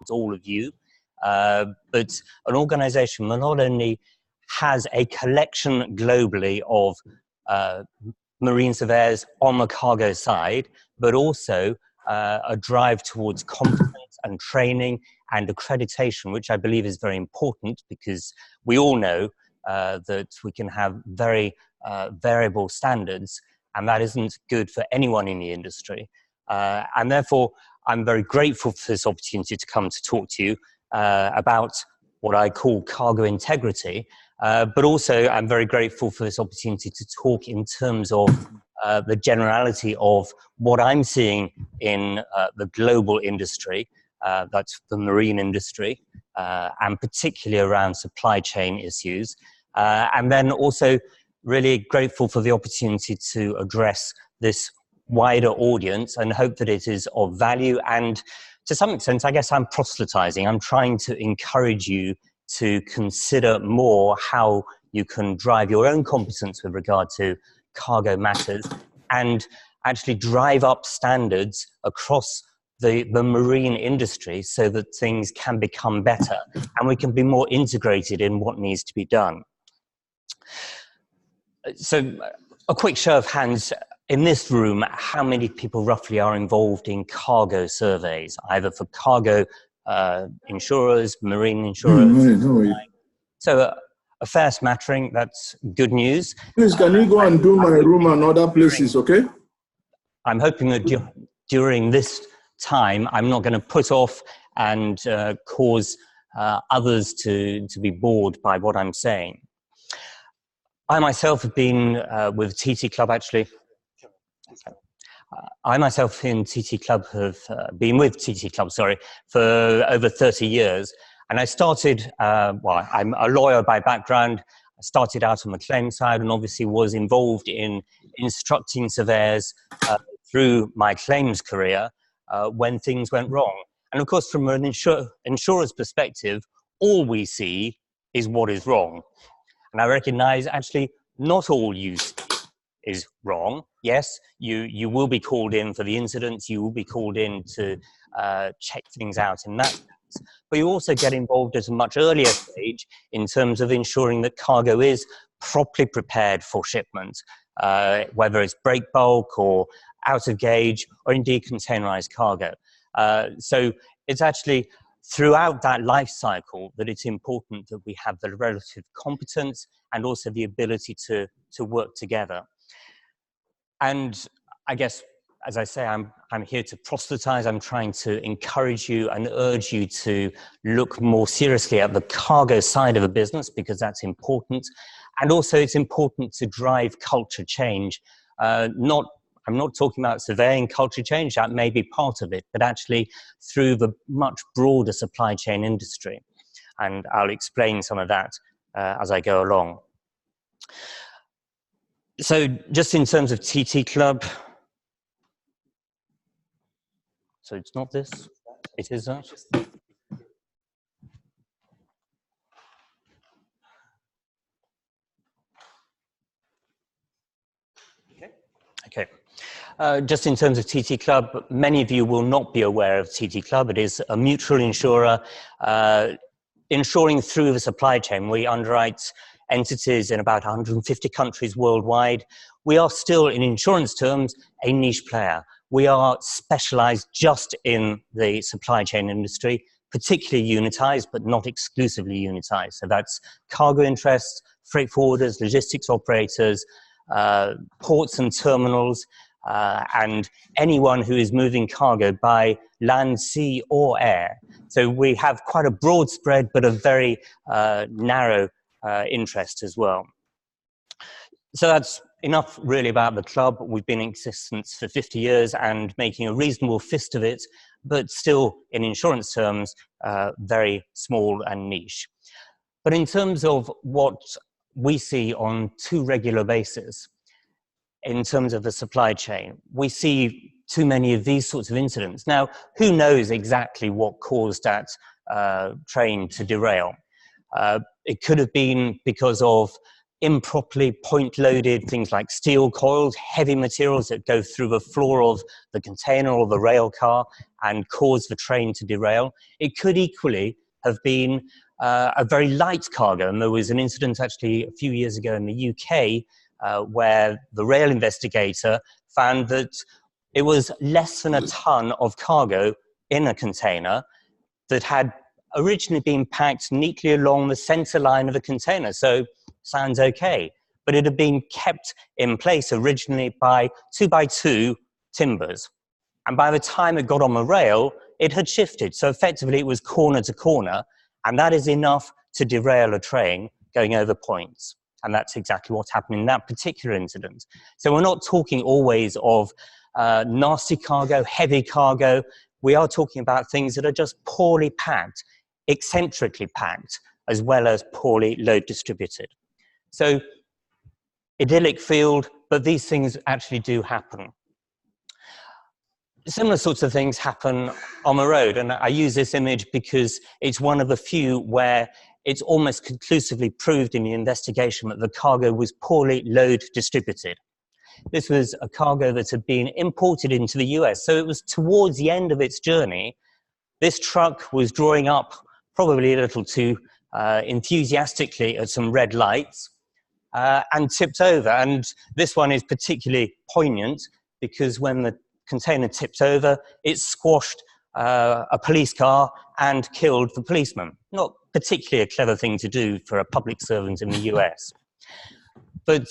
towards all of you, but an organization that not only has a collection globally of marine surveyors on the cargo side, but also a drive towards competence and training and accreditation, which I believe is very important, because we all know that we can have very variable standards, and that isn't good for anyone in the industry. And therefore, I'm very grateful for this opportunity to come to talk to you about what I call cargo integrity, but also I'm very grateful for this opportunity to talk in terms of the generality of what I'm seeing in the global industry, that's the marine industry, and particularly around supply chain issues. And then also really grateful for the opportunity to address this wider audience and hope that it is of value. And to some extent, I guess I'm proselytizing. I'm trying to encourage you to consider more how you can drive your own competence with regard to cargo matters and actually drive up standards across the marine industry so that things can become better and we can be more integrated in what needs to be done. So a quick show of hands in this room, how many people roughly are involved in cargo surveys, either for cargo insurers, marine insurers? So a fair smattering, that's good news. Please, can you go and do my room and other places, okay? I'm hoping that during this time, I'm not going to put off and cause others to be bored by what I'm saying. I myself have been with TT Club, actually. I myself in TT Club have been with TT Club, sorry, for over 30 years. And I started, well, I'm a lawyer by background. I started out on the claim side and obviously was involved in instructing surveyors through my claims career when things went wrong. And of course, from an insurer's perspective, all we see is what is wrong. And I recognize actually not all you see is wrong. Yes, you will be called in for the incidents, you will be called in to check things out in that sense. But you also get involved at a much earlier stage in terms of ensuring that cargo is properly prepared for shipment, whether it's break bulk or out of gauge or indeed containerized cargo. So it's actually throughout that life cycle that it's important that we have the relative competence and also the ability to work together. And I guess, as I say, I'm here to proselytize. I'm trying to encourage you and urge you to look more seriously at the cargo side of a business, because that's important. And also it's important to drive culture change. I'm not talking about surveying culture change, that may be part of it, but actually through the much broader supply chain industry. And I'll explain some of that as I go along. So just in terms of TT Club, so it's not this, it is that. Okay. Just in terms of TT Club, many of you will not be aware of TT Club. It is a mutual insurer insuring through the supply chain. We underwrite entities in about 150 countries worldwide. We are still, in insurance terms, a niche player. We are specialized just in the supply chain industry, particularly unitized, but not exclusively unitized. So that's cargo interests, freight forwarders, logistics operators, ports and terminals, and anyone who is moving cargo by land, sea, or air. So we have quite a broad spread, but a very narrow interest as well. So that's enough really about the club. We've been in existence for 50 years and making a reasonable fist of it, but still in insurance terms, very small and niche. But in terms of what we see on too regular basis, in terms of the supply chain, we see too many of these sorts of incidents. Now, who knows exactly what caused that train to derail? It could have been because of improperly point-loaded things like steel coils, heavy materials that go through the floor of the container or the rail car and cause the train to derail. It could equally have been a very light cargo, and there was an incident actually a few years ago in the UK where the rail investigator found that it was less than a ton of cargo in a container that had originally been packed neatly along the center line of the container. So sounds okay, but it had been kept in place originally by 2x2 timbers. And by the time it got on the rail, it had shifted. So effectively it was corner to corner, and that is enough to derail a train going over points. And that's exactly what happened in that particular incident. So we're not talking always of nasty cargo, heavy cargo. We are talking about things that are just poorly packed, eccentrically packed, as well as poorly load distributed. So, idyllic field, but these things actually do happen. Similar sorts of things happen on the road, and I use this image because it's one of the few where it's almost conclusively proved in the investigation that the cargo was poorly load distributed. This was a cargo that had been imported into the US, so it was towards the end of its journey. This truck was drawing up probably a little too enthusiastically at some red lights, and tipped over. And this one is particularly poignant because when the container tipped over, it squashed a police car and killed the policeman. Not particularly a clever thing to do for a public servant in the US. But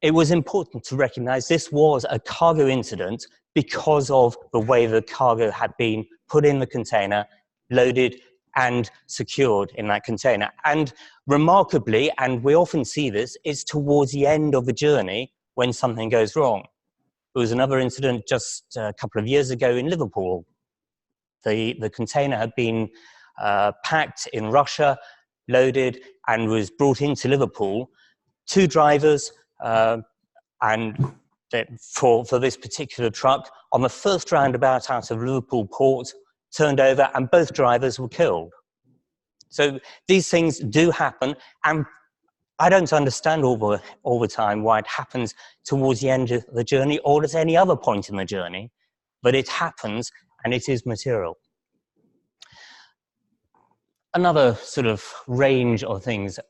it was important to recognize this was a cargo incident because of the way the cargo had been put in the container, loaded and secured in that container. And remarkably, and we often see this, is towards the end of the journey when something goes wrong. There was another incident just a couple of years ago in Liverpool. The container had been packed in Russia, loaded, and was brought into Liverpool. Two drivers, and for this particular truck, on the first roundabout out of Liverpool port, turned over, and both drivers were killed. So these things do happen, and I don't understand all the time why it happens towards the end of the journey or at any other point in the journey, but it happens, and it is material. Another sort of range of things.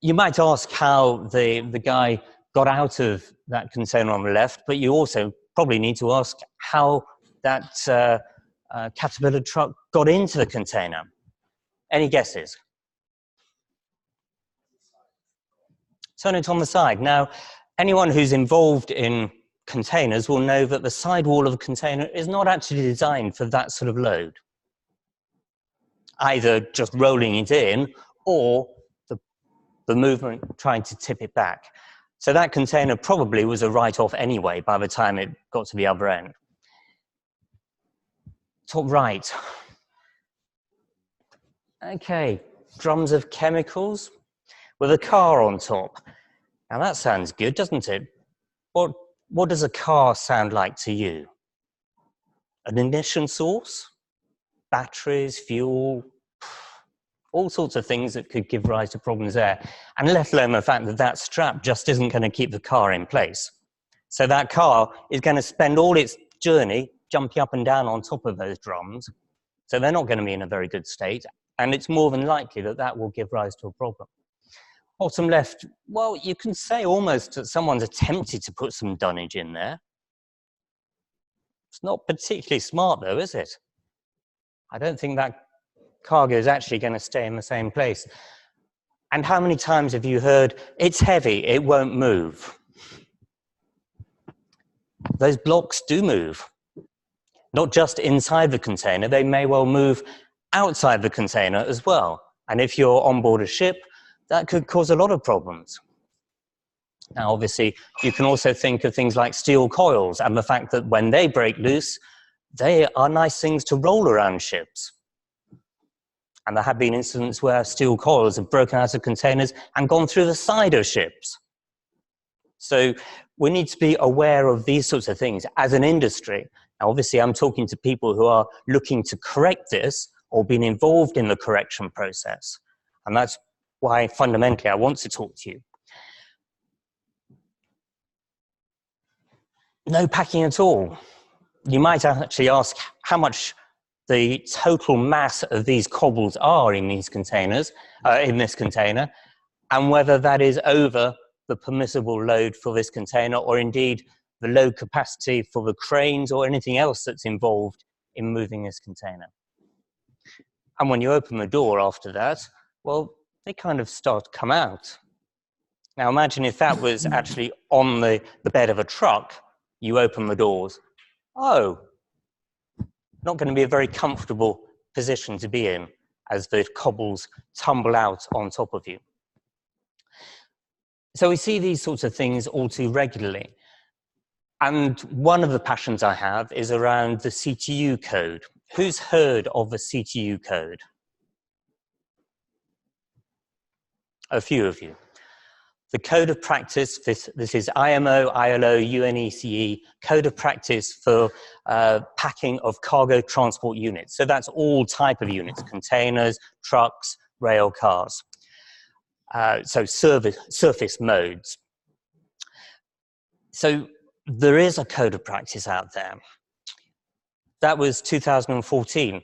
You might ask how the guy got out of that container on the left, but you also probably need to ask how that Caterpillar truck got into the container. Any guesses? Turn it on the side. Now, anyone who's involved in containers will know that the sidewall of a container is not actually designed for that sort of load. Either just rolling it in or the movement trying to tip it back. So that container probably was a write-off anyway by the time it got to the other end. Top right. Okay, drums of chemicals with a car on top. Now that sounds good, doesn't it? What does a car sound like to you? An ignition source? Batteries, fuel, all sorts of things that could give rise to problems there. And let alone the fact that that strap just isn't going to keep the car in place. So that car is going to spend all its journey jumping up and down on top of those drums. So they're not going to be in a very good state. And it's more than likely that that will give rise to a problem. Bottom left, well, you can say almost that someone's attempted to put some dunnage in there. It's not particularly smart though, is it? I don't think that cargo is actually going to stay in the same place. And how many times have you heard, it's heavy, it won't move? Those blocks do move. Not just inside the container, they may well move outside the container as well. And if you're on board a ship, that could cause a lot of problems. Now, obviously, you can also think of things like steel coils and the fact that when they break loose, they are nice things to roll around ships. And there have been incidents where steel coils have broken out of containers and gone through the side of ships. So we need to be aware of these sorts of things as an industry. Now, obviously, I'm talking to people who are looking to correct this or been involved in the correction process. And that's why fundamentally I want to talk to you. no packing at all. You might actually ask how much the total mass of these cobbles are in these containers, in this container, and whether that is over the permissible load for this container, or indeed the load capacity for the cranes or anything else that's involved in moving this container. And when you open the door after that, well, they kind of start to come out. Now imagine if that was actually on the bed of a truck, you open the doors. Oh, not going to be a very comfortable position to be in as the cobbles tumble out on top of you. So we see these sorts of things all too regularly. And one of the passions I have is around the CTU code. Who's heard of the CTU code? A few of you. The code of practice, this is IMO, ILO, UNECE, code of practice for packing of cargo transport units. So that's all type of units, containers, trucks, rail cars. So surface modes. So there is a code of practice out there. That was 2014.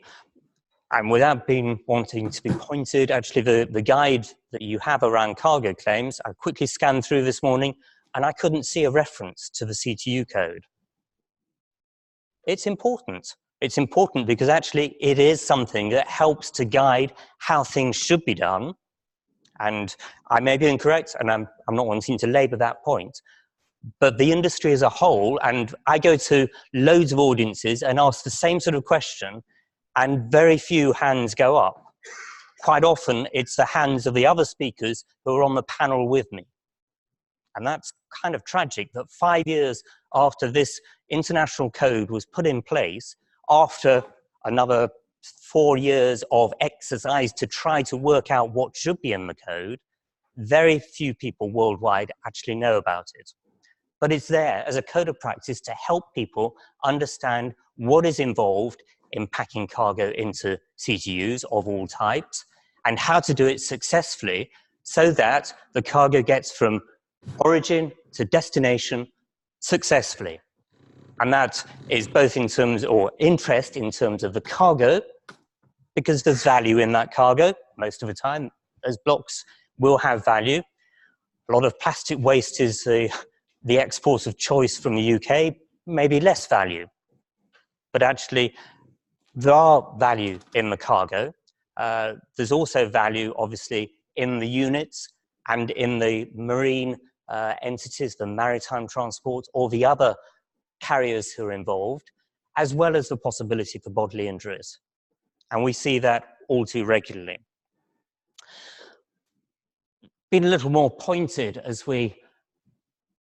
And without being wanting to be pointed, actually the guide that you have around cargo claims, I quickly scanned through this morning and I couldn't see a reference to the CTU code. It's important. It's important because actually it is something that helps to guide how things should be done. And I may be incorrect, and I'm not wanting to labour that point, but the industry as a whole, and I go to loads of audiences and ask the same sort of question, and very few hands go up. Quite often, it's the hands of the other speakers who are on the panel with me. And that's kind of tragic that 5 years after this international code was put in place, after another 4 years of exercise to try to work out what should be in the code, very few people worldwide actually know about it. But it's there as a code of practice to help people understand what is involved in packing cargo into CTUs of all types and how to do it successfully so that the cargo gets from origin to destination successfully. And that is both in terms, or interest in terms of the cargo, because there's value in that cargo most of the time. Those blocks will have value. A lot of plastic waste is the export of choice from the UK, maybe less value. But actually, there are value in the cargo. There's also value, obviously, in the units and in the marine entities, the maritime transport, or the other carriers who are involved, as well as the possibility for bodily injuries. And we see that all too regularly. Been a little more pointed as we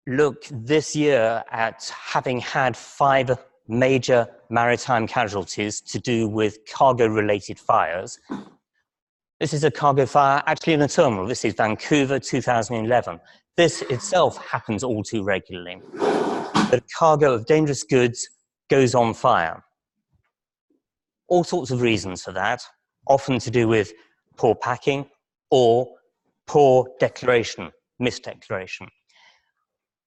look this year at having had 5 major maritime casualties to do with cargo-related fires. This is a cargo fire actually in a terminal. This is Vancouver, 2011. This itself happens all too regularly. The cargo of dangerous goods goes on fire. All sorts of reasons for that, often to do with poor packing or poor declaration, misdeclaration.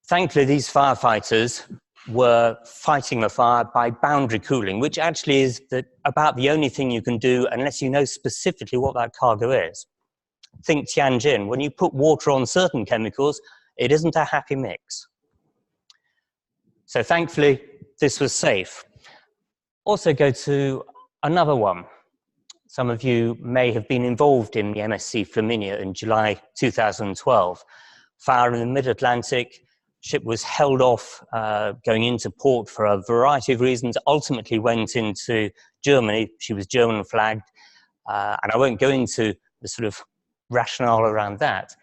Thankfully, these firefighters were fighting the fire by boundary cooling, which actually is about the only thing you can do unless you know specifically what that cargo is. Think Tianjin. When you put water on certain chemicals, it isn't a happy mix. So thankfully, this was safe. Also go to another one. Some of you may have been involved in the MSC Flaminia in July 2012. Fire in the mid-Atlantic. Ship was held off going into port for a variety of reasons, ultimately went into Germany. She was German flagged. And I won't go into the sort of rationale around that.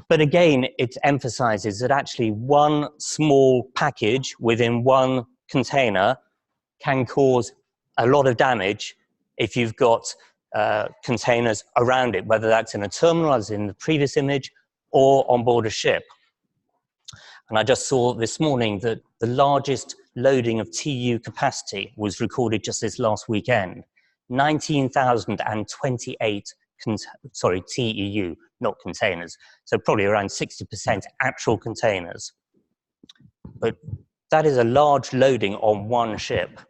But again, it emphasizes that actually one small package within one container can cause a lot of damage if you've got containers around it, whether that's in a terminal, as in the previous image, or on board a ship. And I just saw this morning that the largest loading of TU capacity was recorded just this last weekend. 19,028, TEU, not containers. So probably around 60% actual containers. But That is a large loading on one ship.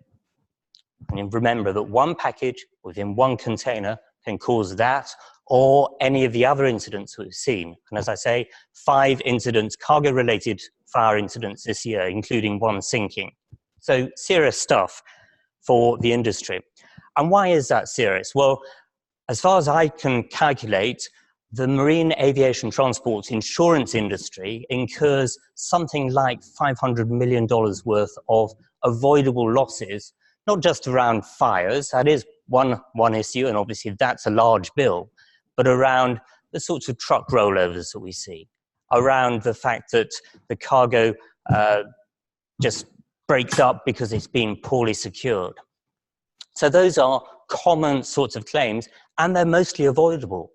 And remember that one package within one container can cause that or any of the other incidents we've seen. And as I say, 5 incidents, cargo-related fire incidents this year, including 1 sinking. So serious stuff for the industry. And why is that serious? Well, as far as I can calculate, the marine aviation transport insurance industry incurs something like $500 million worth of avoidable losses, not just around fires, that is one issue, and obviously that's a large bill, but around the sorts of truck rollovers that we see, around the fact that the cargo just breaks up because it's been poorly secured. So those are common sorts of claims, and they're mostly avoidable.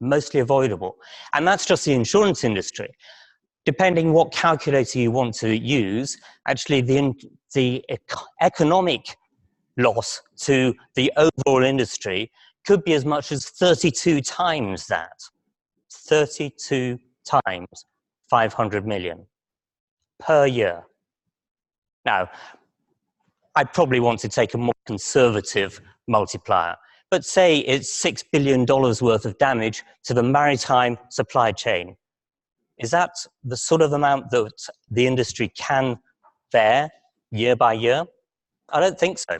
And that's just the insurance industry. Depending what calculator you want to use, actually the economic loss to the overall industry could be as much as 32 times that. 32 times 500 million per year. Now, I'd probably want to take a more conservative multiplier, but say it's $6 billion worth of damage to the maritime supply chain. Is that the sort of amount that the industry can bear year by year? I don't think so.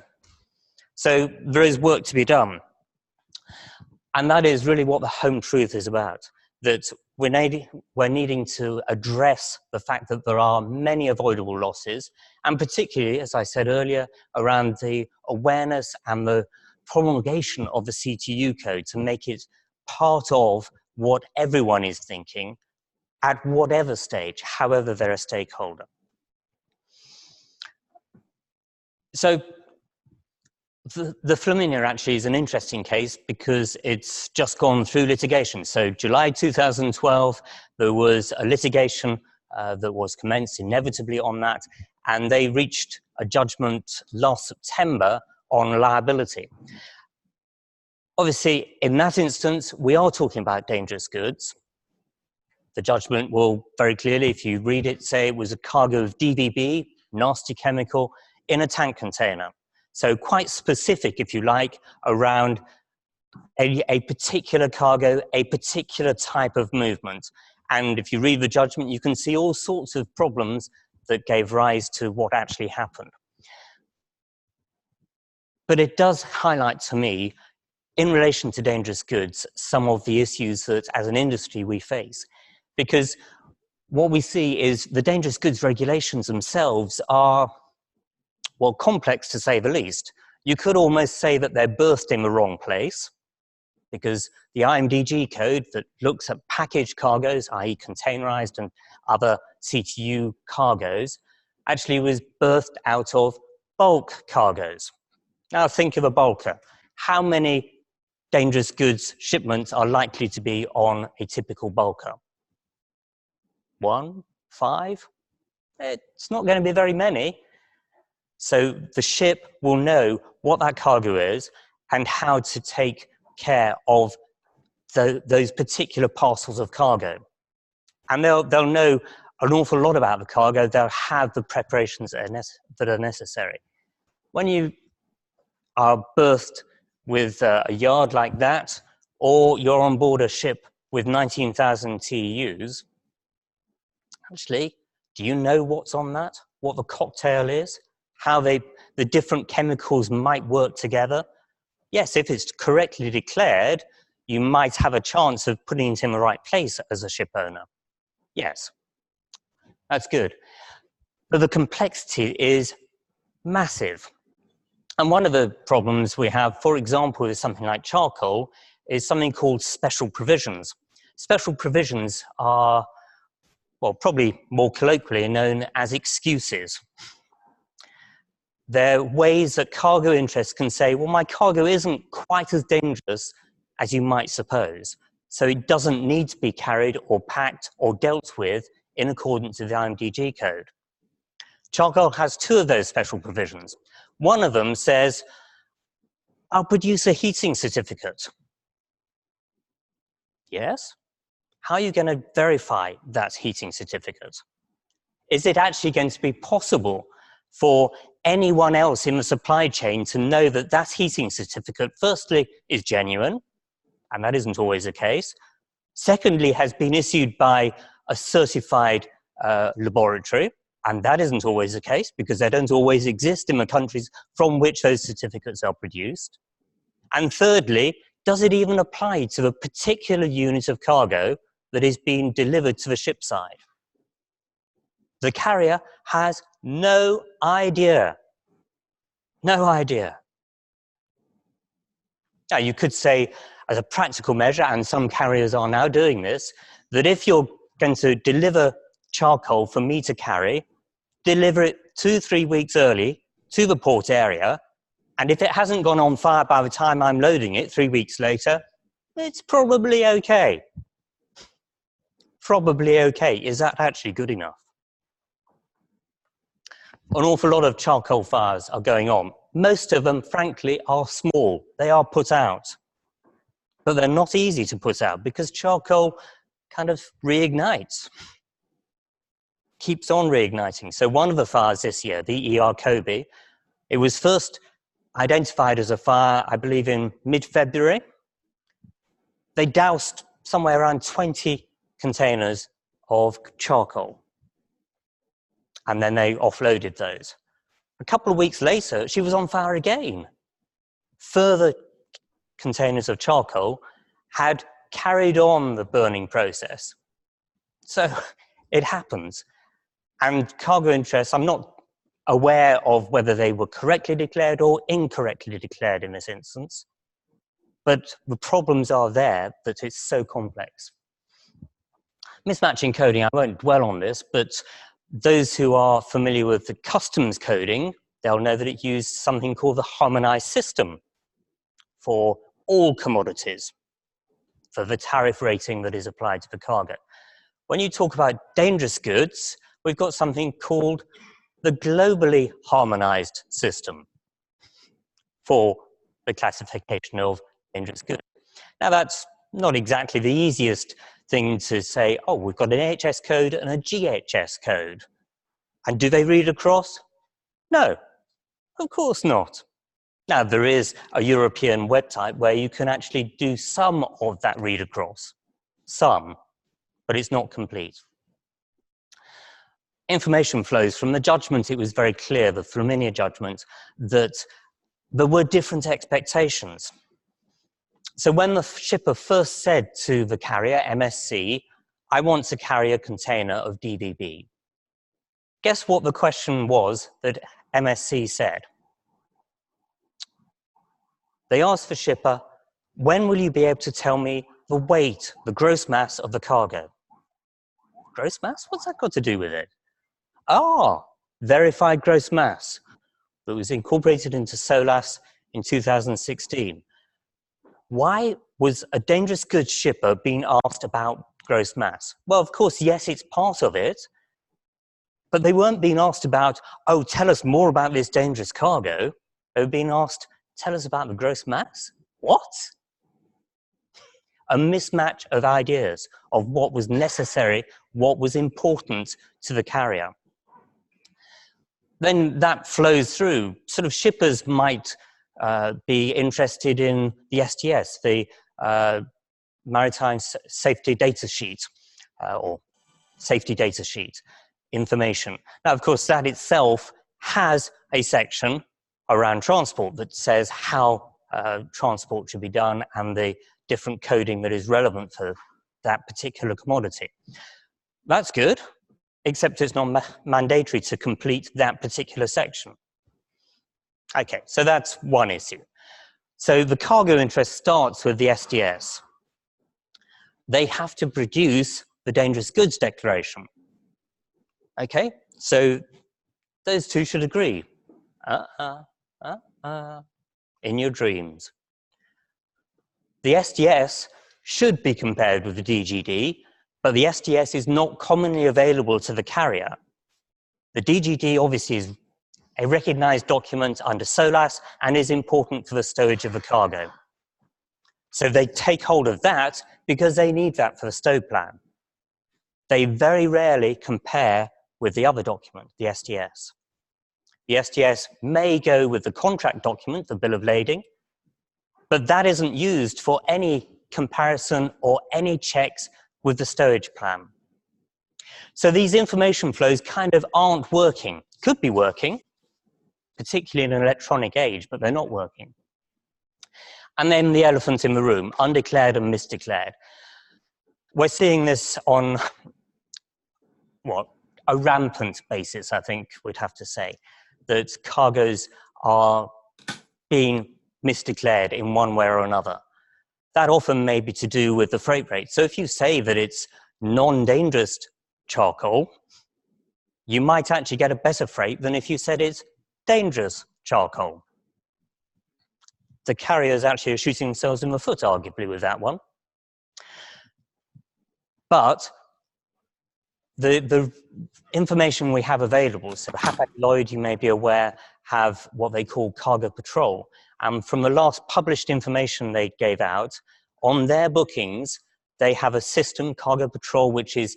So there is work to be done. And that is really what the home truth is about, that we're needing to address the fact that there are many avoidable losses, and particularly, as I said earlier, around the awareness and the promulgation of the CTU code to make it part of what everyone is thinking at whatever stage, however they're a stakeholder. So the Flaminia actually is an interesting case because it's just gone through litigation. So July 2012, there was a litigation that was commenced inevitably on that, and they reached a judgment last September on liability. Obviously, in that instance, we are talking about dangerous goods. The judgment will very clearly, if you read it, say it was a cargo of DVB, nasty chemical, in a tank container. So quite specific, if you like, around a particular cargo, a particular type of movement. And if you read the judgment, you can see all sorts of problems that gave rise to what actually happened. But it does highlight to me, in relation to dangerous goods, some of the issues that as an industry we face. Because what we see is the dangerous goods regulations themselves are, well, complex to say the least. You could almost say that they're birthed in the wrong place, because the IMDG code that looks at packaged cargoes, i.e. containerized and other CTU cargoes, actually was birthed out of bulk cargoes. Now think of a bulker. How many dangerous goods shipments are likely to be on a typical bulker? 1, 5? It's not going to be very many. So the ship will know what that cargo is and how to take care of those particular parcels of cargo. And they'll know an awful lot about the cargo. They'll have the preparations that are necessary. When you are berthed with a yard like that, or you're on board a ship with 19,000 TEUs, actually, do you know what's on that? What the cocktail is? How the different chemicals might work together? Yes, if it's correctly declared, you might have a chance of putting it in the right place as a ship owner. Yes, that's good. But the complexity is massive. And one of the problems we have, for example, with something like charcoal, is something called special provisions. Special provisions are, well, probably more colloquially known as excuses. They're ways that cargo interests can say, well, my cargo isn't quite as dangerous as you might suppose, so it doesn't need to be carried or packed or dealt with in accordance with the IMDG code. Charcoal has 2 of those special provisions. One of them says, I'll produce a heating certificate. Yes? How are you going to verify that heating certificate? Is it actually going to be possible for anyone else in the supply chain to know that that heating certificate, firstly, is genuine, and that isn't always the case. Secondly, has been issued by a certified laboratory, and that isn't always the case because they don't always exist in the countries from which those certificates are produced. And thirdly, does it even apply to the particular unit of cargo that is being delivered to the ship side? The carrier has no idea. No idea. Now, you could say, as a practical measure, and some carriers are now doing this, that if you're going to deliver charcoal for me to carry, deliver it 2-3 weeks early to the port area, and if it hasn't gone on fire by the time I'm loading it 3 weeks later, it's probably okay. Probably okay. Is that actually good enough? An awful lot of charcoal fires are going on. Most of them, frankly, are small. They are put out. But they're not easy to put out because charcoal kind of reignites. Keeps on reigniting. So one of the fires this year, the ER Kobe, it was first identified as a fire, I believe, in mid-February. They doused somewhere around 20 containers of charcoal. And then they offloaded those. A couple of weeks later, she was on fire again. Further containers of charcoal had carried on the burning process. So it happens. And cargo interests, I'm not aware of whether they were correctly declared or incorrectly declared in this instance. But the problems are there that it's so complex. Mismatching coding, I won't dwell on this, but those who are familiar with the customs coding, they'll know that it used something called the harmonized system for all commodities, for the tariff rating that is applied to the cargo. When you talk about dangerous goods, we've got something called the globally harmonized system for the classification of dangerous goods. Now, that's not exactly the easiest thing to say, oh, we've got an HS code and a GHS code. And do they read across? No, of course not. Now, there is a European web type where you can actually do some of that read across. Some, but it's not complete. Information flows from the judgment. It was very clear, the Flaminia judgment, that there were different expectations. So when the shipper first said to the carrier, MSC, I want to carry a container of DVB, guess what the question was that MSC said? They asked the shipper, when will you be able to tell me the weight, the gross mass of the cargo? Gross mass? What's that got to do with it? Ah, verified gross mass that was incorporated into SOLAS in 2016. Why was a dangerous goods shipper being asked about gross mass? Well, of course, yes, it's part of it, but they weren't being asked about, oh, tell us more about this dangerous cargo. They were being asked, tell us about the gross mass? What? A mismatch of ideas of what was necessary, what was important to the carrier. Then that flows through. Sort of shippers might be interested in the STS, the Maritime Safety Data Sheet, or Safety Data Sheet information. Now, of course, that itself has a section around transport that says how transport should be done and the different coding that is relevant for that particular commodity. That's good, except it's not mandatory to complete that particular section. Okay, so that's one issue. So the cargo interest starts with the STS. They have to produce the dangerous goods declaration. Okay, so those two should agree. In your dreams. The STS should be compared with the DGD, but the STS is not commonly available to the carrier. The DGD obviously is a recognized document under SOLAS and is important for the stowage of the cargo. So they take hold of that because they need that for the stow plan. They very rarely compare with the other document, the STS. The STS may go with the contract document, the bill of lading, but that isn't used for any comparison or any checks with the stowage plan. So these information flows kind of aren't working. Could be working, particularly in an electronic age, but they're not working. And then the elephant in the room, undeclared and misdeclared. We're seeing this on, what, a rampant basis, I think we'd have to say, that cargoes are being misdeclared in one way or another. That often may be to do with the freight rate. So if you say that it's non-dangerous charcoal, you might actually get a better freight than if you said it's dangerous charcoal. The carriers actually are shooting themselves in the foot, arguably, with that one. But the information we have available, so Hapag-Lloyd, you may be aware, have what they call cargo patrol. And from the last published information they gave out, on their bookings, they have a system, cargo patrol, which is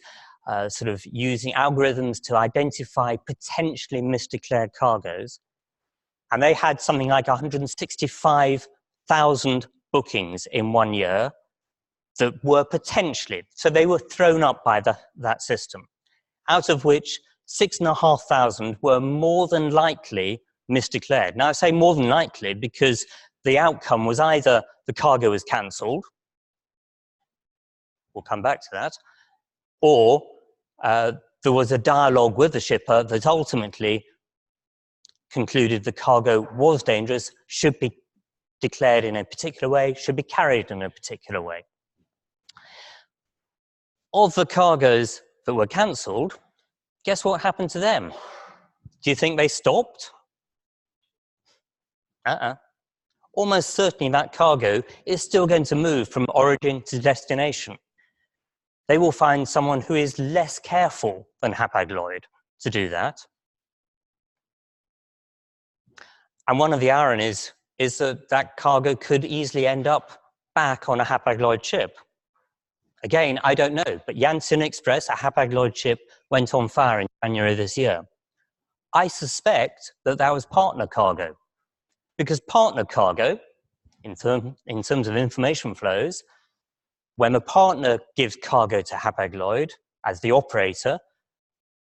sort of using algorithms to identify potentially misdeclared cargoes. And they had something like 165,000 bookings in 1 year that were potentially, so they were thrown up by that system, out of which 6,500 were more than likely misdeclared. Now I say more than likely because the outcome was either the cargo was cancelled, we'll come back to that, or there was a dialogue with the shipper that ultimately concluded the cargo was dangerous, should be declared in a particular way, should be carried in a particular way. Of the cargoes that were cancelled, guess what happened to them? Do you think they stopped? Almost certainly that cargo is still going to move from origin to destination. They will find someone who is less careful than Hapag-Lloyd to do that. And one of the ironies is that that cargo could easily end up back on a Hapag-Lloyd ship. Again, I don't know, but Yantian Express, a Hapag-Lloyd ship, went on fire in January this year. I suspect that that was partner cargo, because partner cargo, in terms of information flows, when a partner gives cargo to Hapag-Lloyd as the operator,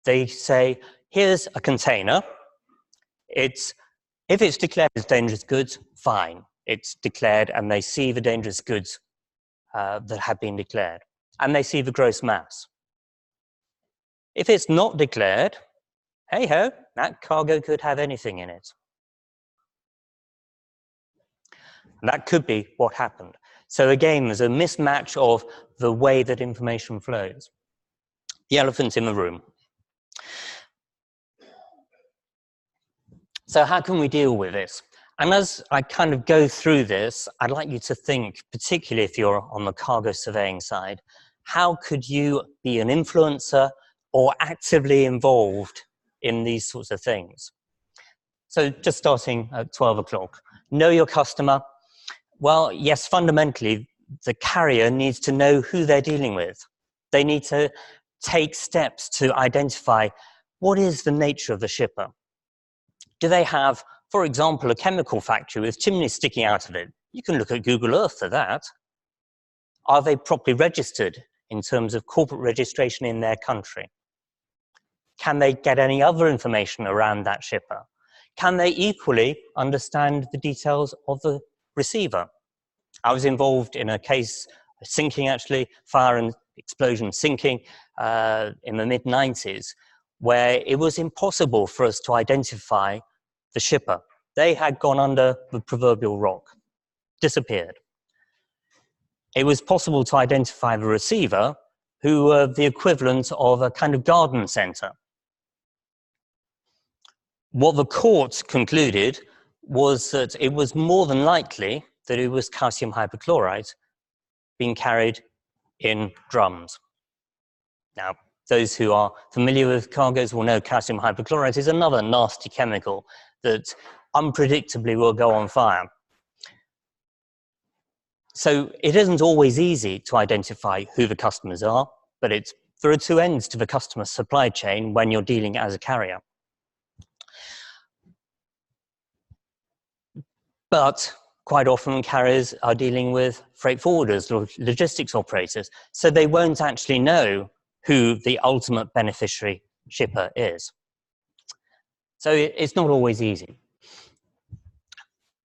they say, here's a container. If it's declared as dangerous goods, fine. It's declared and they see the dangerous goods that have been declared. And they see the gross mass. If it's not declared, hey-ho, that cargo could have anything in it. And that could be what happened. So again, there's a mismatch of the way that information flows. The elephant in the room. So how can we deal with this? And as I kind of go through this, I'd like you to think, particularly if you're on the cargo surveying side, how could you be an influencer or actively involved in these sorts of things? So just starting at 12 o'clock, know your customer. Well, yes, fundamentally, the carrier needs to know who they're dealing with. They need to take steps to identify what is the nature of the shipper. Do they have, for example, a chemical factory with chimneys sticking out of it? You can look at Google Earth for that. Are they properly registered in terms of corporate registration in their country? Can they get any other information around that shipper? Can they equally understand the details of the receiver? I was involved in a case, sinking actually, fire and explosion sinking in the mid-90s, where it was impossible for us to identify the shipper. They had gone under the proverbial rock, disappeared. It was possible to identify the receiver, who were the equivalent of a kind of garden centre. What the court concluded was that it was more than likely that it was calcium hypochlorite being carried in drums. Now, those who are familiar with cargoes will know calcium hypochlorite is another nasty chemical that unpredictably will go on fire. So it isn't always easy to identify who the customers are, but there are two ends to the customer supply chain when you're dealing as a carrier. But quite often carriers are dealing with freight forwarders or logistics operators, so they won't actually know who the ultimate beneficiary shipper is. So it's not always easy.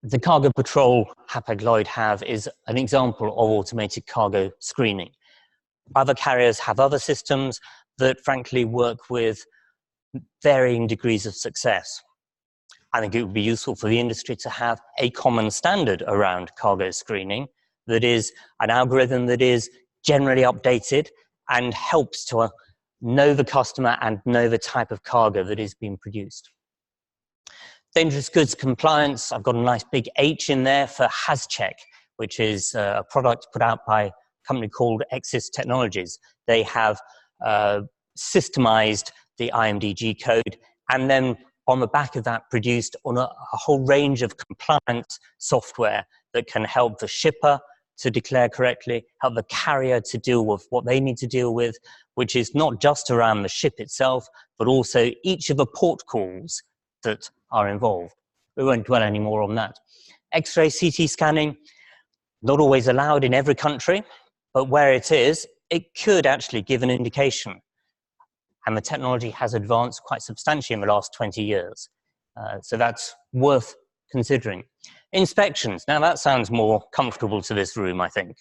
The cargo patrol Hapag-Lloyd have is an example of automated cargo screening. Other carriers have other systems that frankly work with varying degrees of success. I think it would be useful for the industry to have a common standard around cargo screening that is an algorithm that is generally updated and helps to know the customer and know the type of cargo that is being produced. Dangerous goods compliance, I've got a nice big H in there for HasCheck, which is a product put out by a company called Exis Technologies. They have systemized the IMDG code and then on the back of that produced on a whole range of compliance software that can help the shipper to declare correctly, help the carrier to deal with what they need to deal with, which is not just around the ship itself, but also each of the port calls that are involved. We won't dwell any more on that. X-ray CT scanning, not always allowed in every country, but where it is, it could actually give an indication. And the technology has advanced quite substantially in the last 20 years. So that's worth considering. Inspections, now that sounds more comfortable to this room, I think.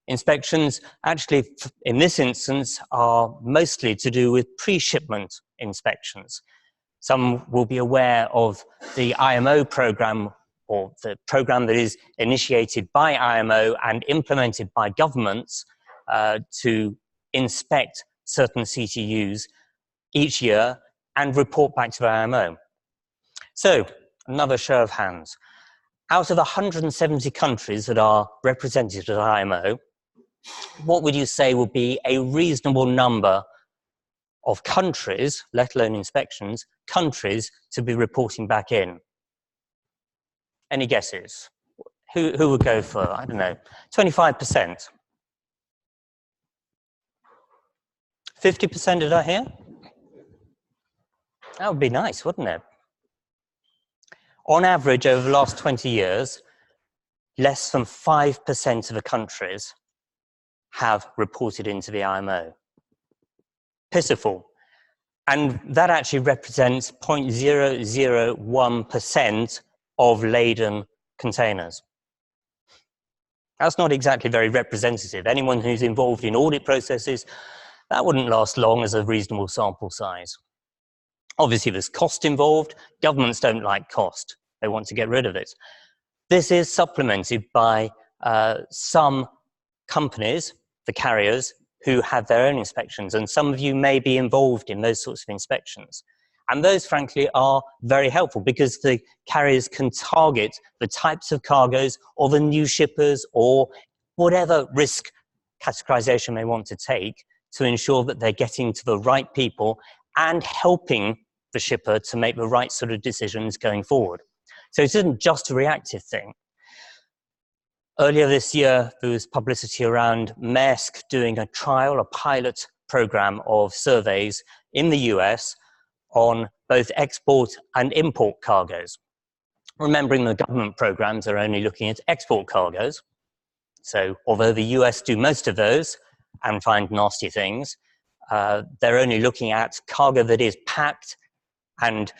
Inspections actually, in this instance, are mostly to do with pre-shipment inspections. Some will be aware of the IMO program, or the program that is initiated by IMO and implemented by governments to inspect certain CTUs each year and report back to the IMO. So, another show of hands. Out of 170 countries that are represented at IMO, what would you say would be a reasonable number of countries, let alone inspections, countries to be reporting back in? Any guesses? Who would go for, I don't know, 25%? 50% did I hear? That would be nice, wouldn't it? On average, over the last 20 years, less than 5% of the countries have reported into the IMO. Pitiful. And that actually represents 0.001% of laden containers. That's not exactly very representative. Anyone who's involved in audit processes, that wouldn't last long as a reasonable sample size. Obviously, there's cost involved. Governments don't like cost. They want to get rid of it. This is supplemented by some companies, the carriers, who have their own inspections. And some of you may be involved in those sorts of inspections. And those, frankly, are very helpful because the carriers can target the types of cargoes or the new shippers or whatever risk categorization they want to take to ensure that they're getting to the right people and helping the shipper to make the right sort of decisions going forward. So it isn't just a reactive thing. Earlier this year, there was publicity around Maersk doing a trial, a pilot program of surveys in the US on both export and import cargoes. Remembering the government programs are only looking at export cargoes. So although the US do most of those and find nasty things, they're only looking at cargo that is packed and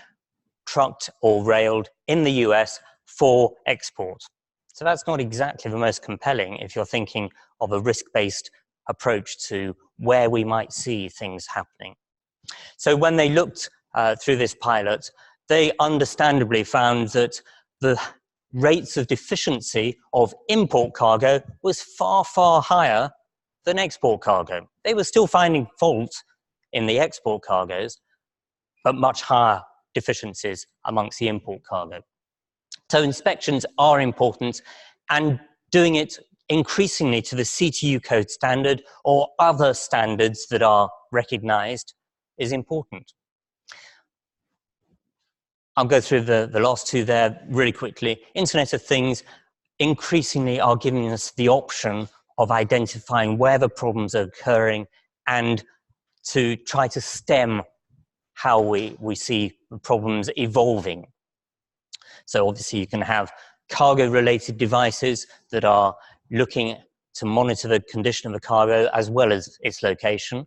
trucked or railed in the US for export. So that's not exactly the most compelling if you're thinking of a risk-based approach to where we might see things happening. So when they looked through this pilot, they understandably found that the rates of deficiency of import cargo was far, far higher than export cargo. They were still finding fault in the export cargoes, but much higher deficiencies amongst the import cargo. So inspections are important, and doing it increasingly to the CTU code standard or other standards that are recognized is important. I'll go through the last two there really quickly. Internet of Things increasingly are giving us the option of identifying where the problems are occurring and to try to stem how we see the problems evolving. So obviously you can have cargo-related devices that are looking to monitor the condition of the cargo as well as its location.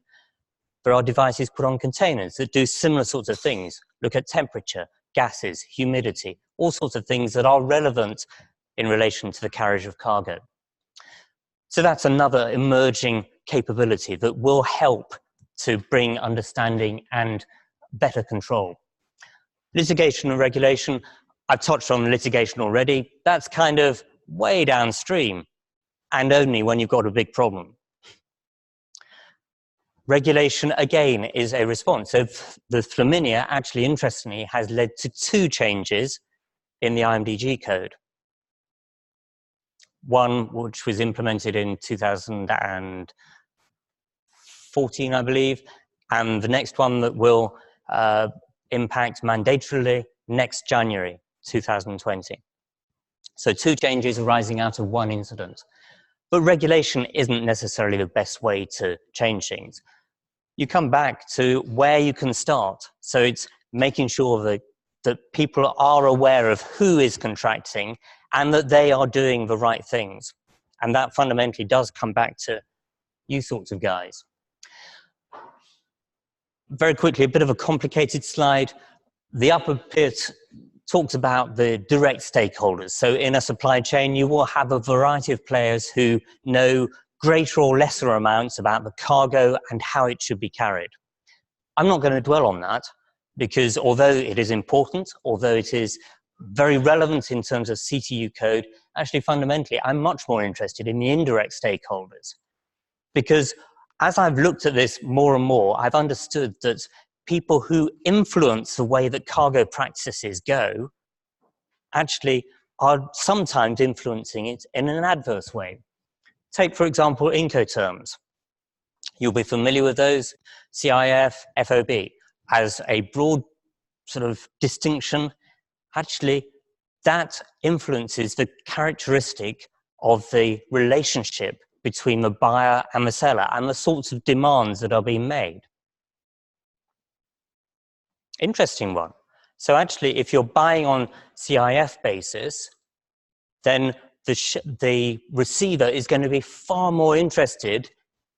There are devices put on containers that do similar sorts of things, look at temperature, gases, humidity, all sorts of things that are relevant in relation to the carriage of cargo. So that's another emerging capability that will help to bring understanding and better control. Litigation and regulation, I've touched on litigation already. That's kind of way downstream and only when you've got a big problem. Regulation, again, is a response. So the Flaminia, actually, interestingly, has led to 2 changes in the IMDG code. One which was implemented in 2014, I believe, and the next one that will impact mandatorily next January 2020. So 2 changes arising out of 1 incident. But regulation isn't necessarily the best way to change things. You come back to where you can start. So it's making sure that people are aware of who is contracting and that they are doing the right things. And that fundamentally does come back to you sorts of guys. Very quickly, a bit of a complicated slide. The upper bit talks about the direct stakeholders. So in a supply chain, you will have a variety of players who know greater or lesser amounts about the cargo and how it should be carried. I'm not going to dwell on that because although it is important, although it is very relevant in terms of CTU code, actually fundamentally, I'm much more interested in the indirect stakeholders. Because as I've looked at this more and more, I've understood that people who influence the way that cargo practices go actually are sometimes influencing it in an adverse way. Take, for example, Incoterms. You'll be familiar with those, CIF, FOB, as a broad sort of distinction. Actually, that influences the characteristic of the relationship between the buyer and the seller and the sorts of demands that are being made. Interesting one. So actually, if you're buying on CIF basis, then the receiver is going to be far more interested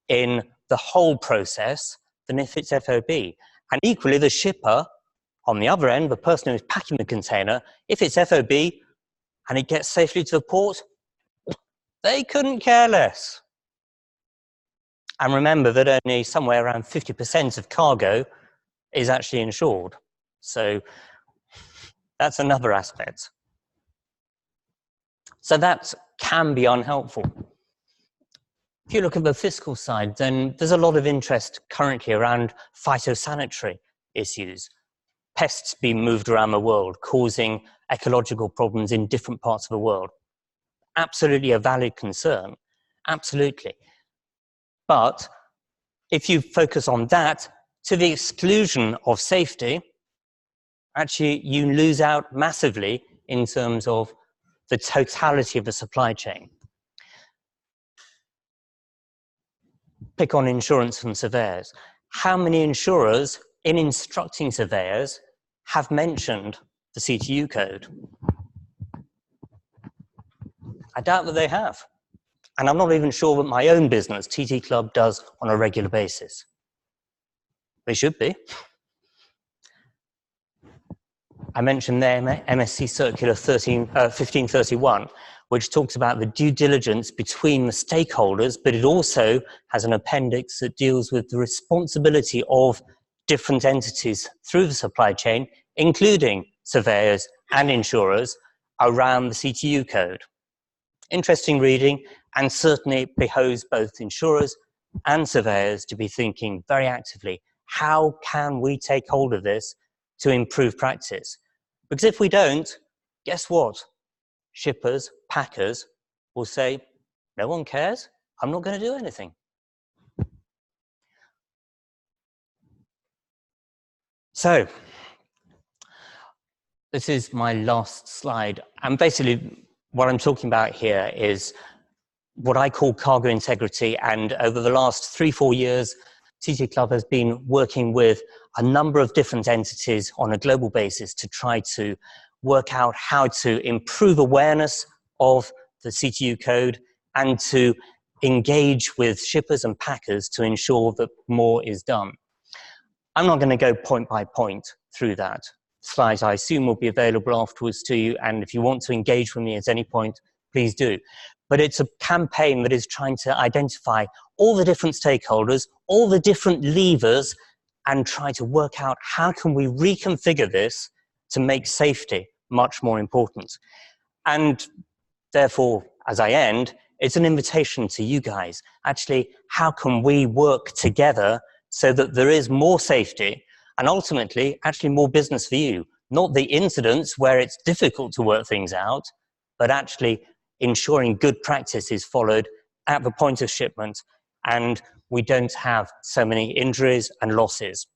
in the whole process than if it's FOB. And equally, the shipper, on the other end, the person who's packing the container, if it's FOB and it gets safely to the port, they couldn't care less. And remember that only somewhere around 50% of cargo is actually insured. So that's another aspect. So that can be unhelpful. If you look at the fiscal side, then there's a lot of interest currently around phytosanitary issues. Pests being moved around the world, causing ecological problems in different parts of the world. Absolutely a valid concern, absolutely. But if you focus on that to the exclusion of safety, actually you lose out massively in terms of the totality of the supply chain. Pick on insurance from surveyors. How many insurers, in instructing surveyors, have mentioned the CTU code? I doubt that they have. And I'm not even sure that my own business, TT Club, does on a regular basis. They should be. I mentioned there MSC Circular 1531, which talks about the due diligence between the stakeholders, but it also has an appendix that deals with the responsibility of different entities through the supply chain, including surveyors and insurers, around the CTU code. Interesting reading, and certainly it behoves both insurers and surveyors to be thinking very actively, how can we take hold of this to improve practice? Because if we don't, guess what? Shippers, packers will say, no one cares, I'm not going to do anything. So, this is my last slide. And basically, what I'm talking about here is what I call cargo integrity. And over the last 3-4 years, TT Club has been working with a number of different entities on a global basis to try to work out how to improve awareness of the CTU code and to engage with shippers and packers to ensure that more is done. I'm not going to go point by point through that. Slides, I assume, will be available afterwards to you, and if you want to engage with me at any point, please do. But it's a campaign that is trying to identify all the different stakeholders, all the different levers, and try to work out how can we reconfigure this to make safety much more important. And therefore, as I end, it's an invitation to you guys. Actually, how can we work together so that there is more safety and ultimately actually more business for you? Not the incidents where it's difficult to work things out, but actually ensuring good practice is followed at the point of shipment and we don't have so many injuries and losses.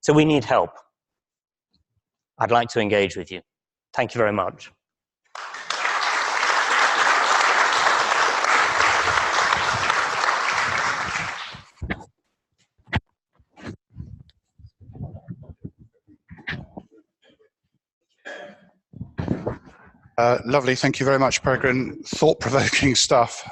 So we need help. I'd like to engage with you. Thank you very much. Lovely, thank you very much, Peregrine. Thought-provoking stuff.